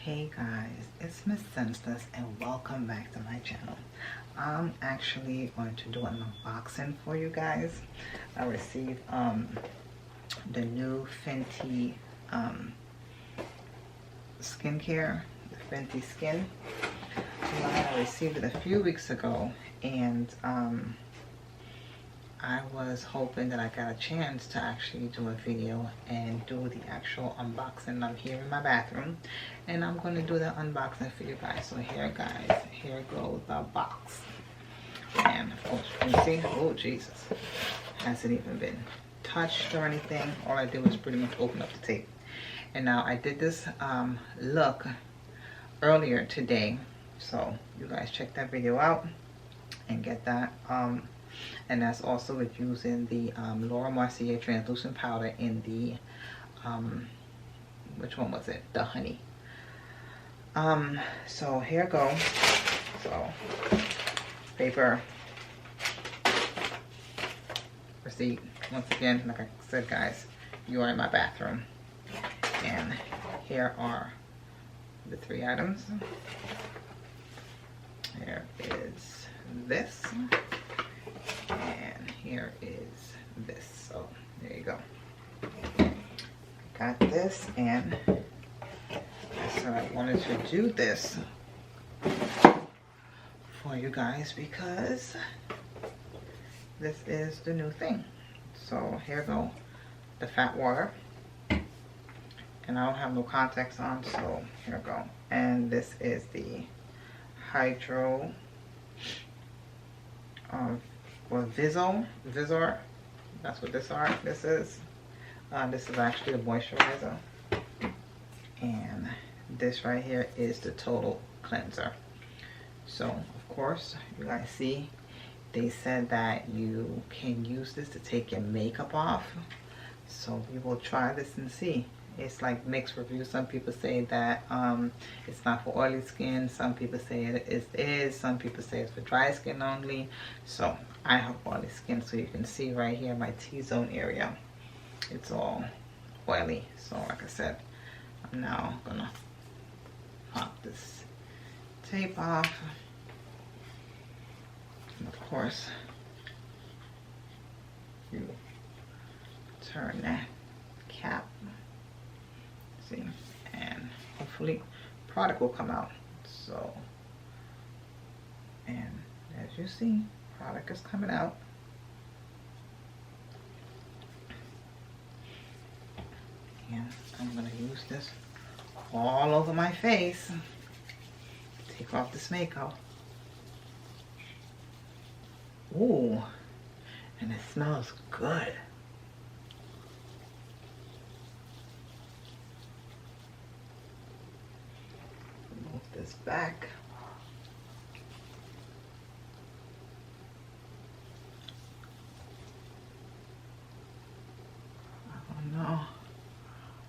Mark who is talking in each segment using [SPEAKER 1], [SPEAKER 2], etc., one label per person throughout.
[SPEAKER 1] Hey guys, it's Miss Senseless and welcome back to my channel. I'm actually going to do an unboxing for you guys. I received the new Fenty skincare, the Fenty Skin line. I received it a few weeks ago, and I was hoping that I got a chance to actually do a video and do the actual unboxing. I'm here in my bathroom and I'm going to do the unboxing for you guys. So here guys, here goes the box. And of course you can see, oh Jesus, hasn't even been touched or anything. All I did was pretty much open up the tape. And now I did this look earlier today, so you guys check that video out and get that. And that's also with using the Laura Mercier translucent powder in the which one was it, the honey. So here goes. So paper, receipt. Once again, like I said guys, you are in my bathroom, and here are the 3 items. Here is this, and here is this. So there you go. Got this, and so I wanted to do this for you guys because this is the new thing. So here go the fat water, and I don't have no contacts on, so here we go. And this is the hydro or Visor. That's what this is. This is actually the moisturizer, and this right here is the total cleanser. So of course you guys see they said that you can use this to take your makeup off, so we will try this and see. It's like mixed reviews. Some people say that it's not for oily skin. Some people say it is. Some people say it's for dry skin only. So I have oily skin, so you can see right here my T-zone area, it's all oily. So like I said, I'm now gonna pop this tape off, and of course you turn that cap, see, and hopefully product will come out. So, and as you see, product is coming out. And I'm gonna use this all over my face. Take off this makeup. Ooh, and it smells good. Move this back. Oh no.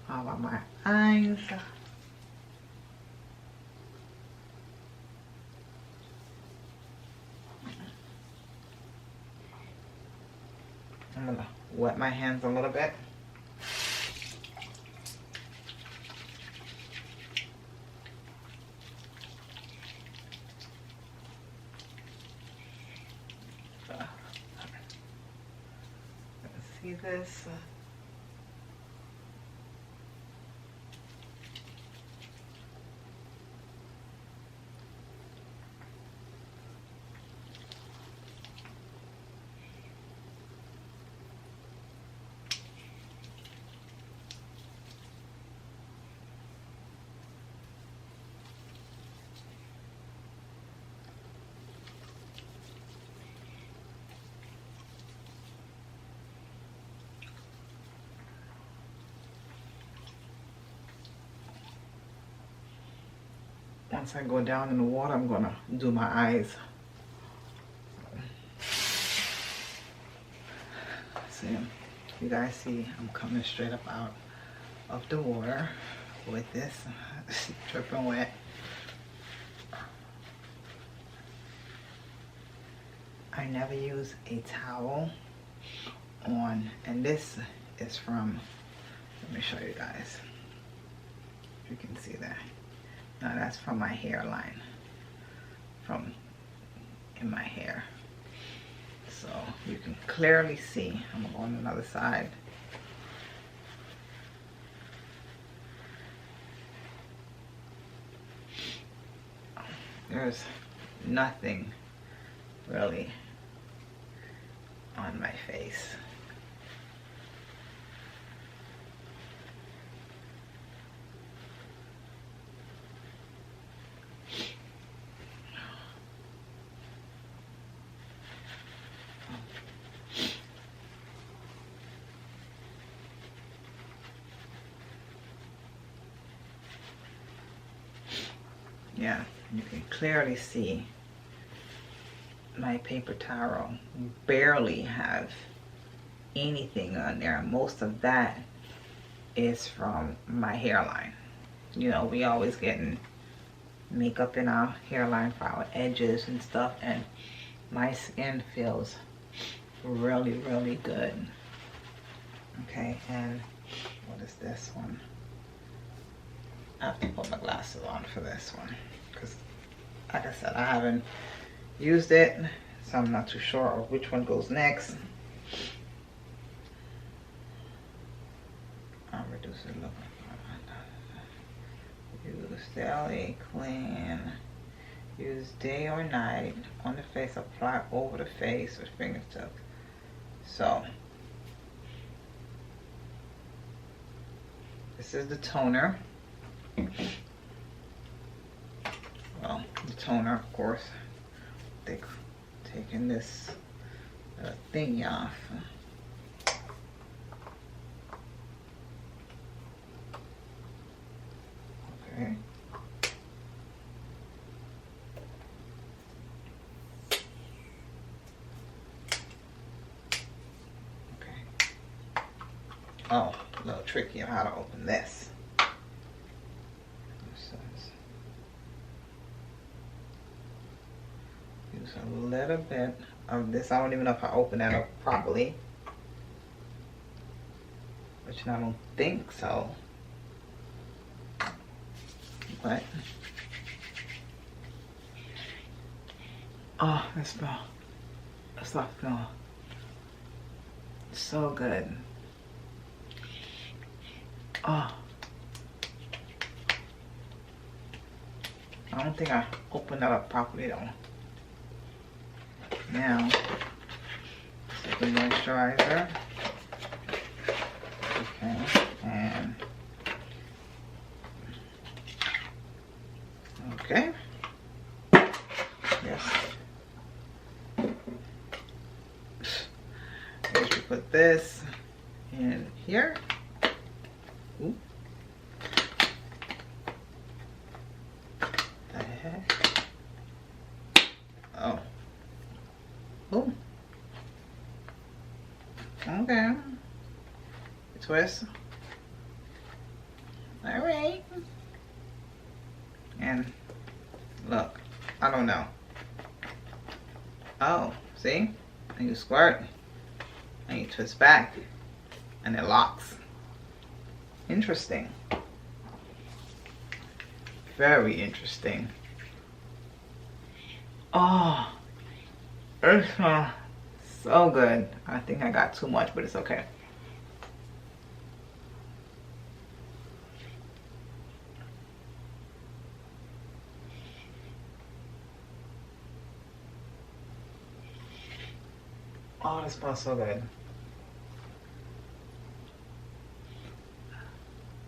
[SPEAKER 1] How about my eyes? I'm gonna wet my hands a little bit. See this? Once I go down in the water, I'm gonna do my eyes. So you guys see I'm coming straight up out of the water with this dripping wet. I never use a towel on, and this is from, let me show you guys if you can see that. Now that's from my hairline, from in my hair. So you can clearly see. I'm gonna go on another side. There's nothing really on my face. Yeah, you can clearly see my paper towel barely have anything on there. Most of that is from my hairline. You know, we always getting makeup in our hairline for our edges and stuff, and my skin feels really, really good. Okay, and what is this one? I have to put my glasses on for this one because, like I said, I haven't used it, so I'm not too sure of which one goes next. I'll reduce it. Look, use daily clean. Use day or night on the face. Apply over the face with fingertips. So this is the toner. Well, the toner, of course, taking this thing off. Okay. Okay. Oh, a little tricky on how to open this. Use a little bit of this. I don't even know if I opened that up properly, which I don't think so. But oh, that smell. That stuff smell so good. Oh, I don't think I opened that up properly though. Now, this is the moisturizer. Okay, and okay. Yes. Let's put this in here. Ooh. The heck? Oh. Oh. Okay. Twist. All right. And look, I don't know. Oh, see? And you squirt, and you twist back, and it locks. Interesting. Very interesting. Oh, it smells so good. I think I got too much, but it's okay. Oh, it smells so good.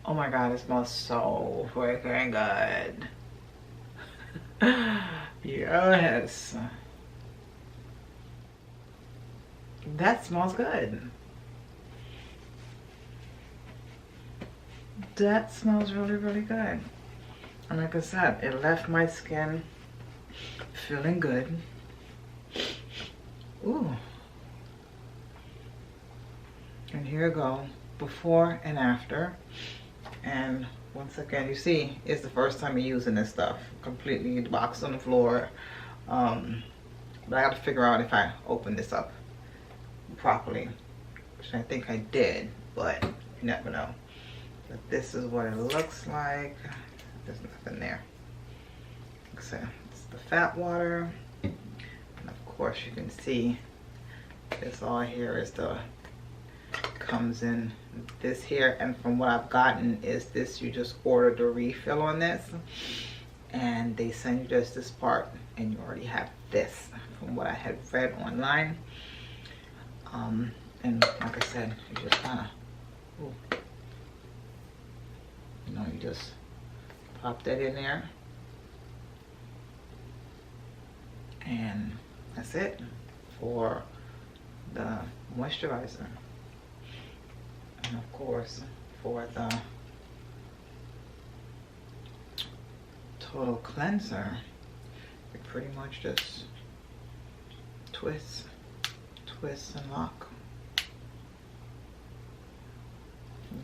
[SPEAKER 1] Oh my god, it smells so freaking good. Yes. That smells good. That smells really, really good. And like I said, it left my skin feeling good. Ooh. And here we go, before and after. And once again, you see, it's the first time you're using this stuff. Completely the box on the floor. But I got to figure out if I open this up properly, which I think I did, but you never know. But this is what it looks like. There's nothing there. like I said, it's the fat water. And of course you can see this all here is the, comes in this here, and from what I've gotten is this, you just order the refill on this and they send you just this part and you already have this from what I had read online. And like I said, you just kind of, you know, you just pop that in there and that's it for the moisturizer. And of course for the total cleanser, you pretty much just twist and lock.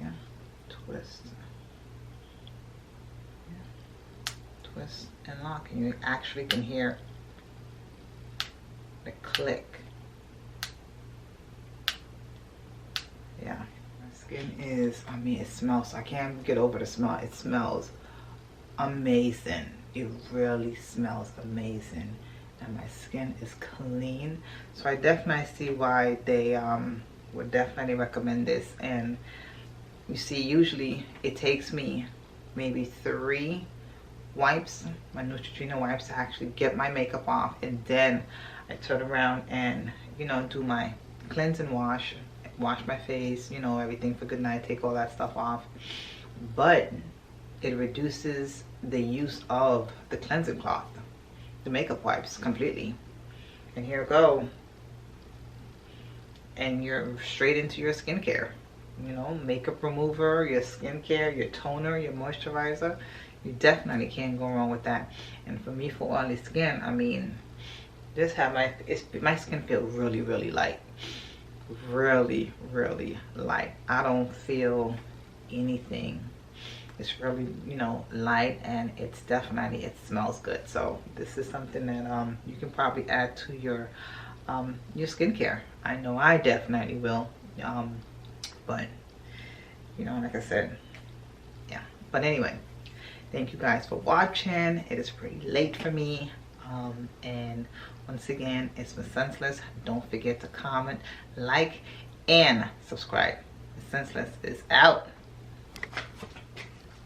[SPEAKER 1] Yeah, twist. Yeah. Twist and lock, and you actually can hear the click. Yeah, my skin is, I mean, it smells, I can't get over the smell. It smells amazing. It really smells amazing. And my skin is clean, so I definitely see why they would definitely recommend this. And you see, usually it takes me maybe 3 wipes, my Neutrogena wipes, to actually get my makeup off, and then I turn around and, you know, do my cleansing wash my face, you know, everything for good night, take all that stuff off. But it reduces the use of the cleansing cloth, the makeup wipes, completely. And here we go, and you're straight into your skincare. You know, makeup remover, your skincare, your toner, your moisturizer. You definitely can't go wrong with that. And for me, for oily skin, I mean, just have my skin feel really, really light. Really, really light. I don't feel anything. It's really, you know, light, and it's definitely, it smells good. So this is something that you can probably add to your skincare. I know I definitely will. But you know, like I said, yeah. But anyway, thank you guys for watching. It is pretty late for me, and once again, it's Miss Senseless. Don't forget to comment, like, and subscribe. Miss Senseless is out.